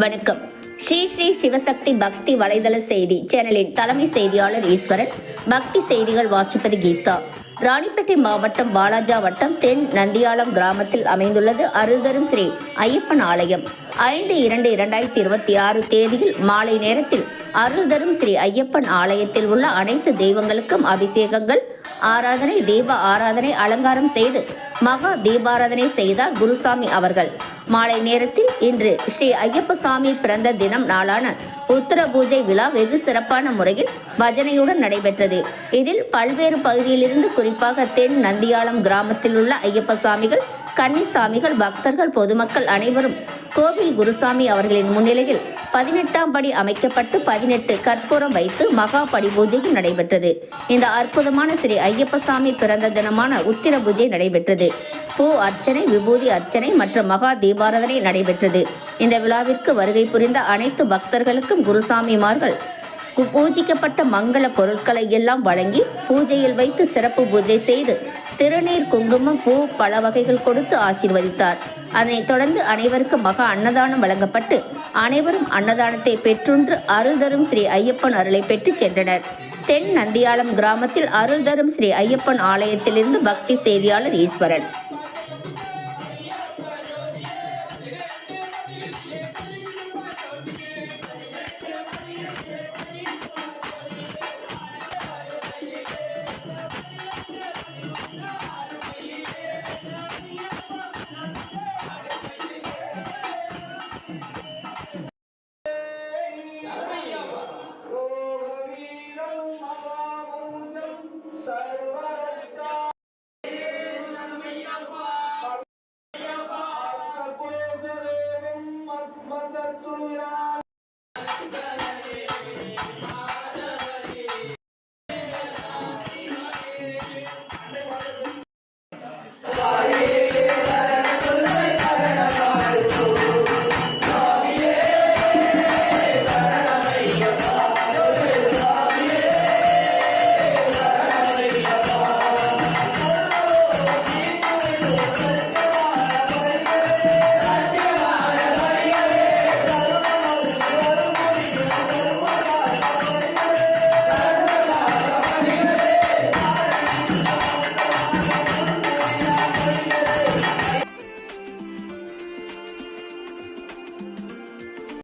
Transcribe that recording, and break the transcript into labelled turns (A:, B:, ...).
A: வணக்கம். ஸ்ரீ ஸ்ரீ சிவசக்தி பக்தி வலைதள செய்தி சேனலின் தலைமை செய்தியாளர் ஈஸ்வரன். பக்தி செய்திகள் வாசிப்பது கீதா. ராணிப்பேட்டை மாவட்டம் வாலாஜா வட்டம் தென் நந்தியாலம் கிராமத்தில் அமைந்துள்ளது அருள்தரும் ஸ்ரீ ஐயப்பன் ஆலயம். 5/2/2026 தேதியில் மாலை நேரத்தில் அருள்தரும் ஸ்ரீ ஐயப்பன் ஆலயத்தில் உள்ள அனைத்து தெய்வங்களுக்கும் அபிஷேகங்கள், ஆராதனை, தீப ஆராதனை, அலங்காரம் செய்து மகா தீபாராதனை செய்தார் குருசாமி அவர்கள். மாலை நேரத்தில் இன்று ஸ்ரீ ஐயப்பசாமி பிறந்த தினம் நாளான உத்தர பூஜை விழா வெகு சிறப்பான முறையில் பஜனையுடன் நடைபெற்றது. இதில் பல்வேறு பகுதியிலிருந்து, குறிப்பாக தென் நந்தியாலம் கிராமத்தில் உள்ள ஐயப்பசாமிகள், கன்னிசாமிகள், பக்தர்கள், பொதுமக்கள் அனைவரும் கோவில் குருசாமி அவர்களின் முன்னிலையில் 18ஆம் படி அமைக்கப்பட்டு 18 கற்பூரம் வைத்து மகா படி பூஜையும் நடைபெற்றது. இந்த அற்புதமான ஸ்ரீ ஐயப்பசாமி பிறந்த தினமான உத்திர பூஜை நடைபெற்றது. பூ அர்ச்சனை, விபூதி அர்ச்சனை மற்றும் மகா தீபாராதனை நடைபெற்றது. இந்த விழாவிற்கு வருகை புரிந்த அனைத்து பக்தர்களுக்கும் குருசாமிமார்கள் பூஜிக்கப்பட்ட மங்கள பொருட்களை எல்லாம் வழங்கி பூஜையில் வைத்து சிறப்பு பூஜை செய்து திருநீர், குங்குமம், பூ, பல வகைகள் கொடுத்து ஆசீர்வதித்தார். அதனைத் தொடர்ந்து அனைவருக்கும் மகா அன்னதானம் வழங்கப்பட்டு அனைவரும் அன்னதானத்தை பெற்றுண்டு அருள்தரும் ஸ்ரீ ஐயப்பன் அருளை பெற்று சென்றனர். தென் நந்தியாலம் கிராமத்தில் அருள்தரும் ஸ்ரீ ஐயப்பன் ஆலயத்திலிருந்து பக்தி செய்தியாளர் ஈஸ்வரன்.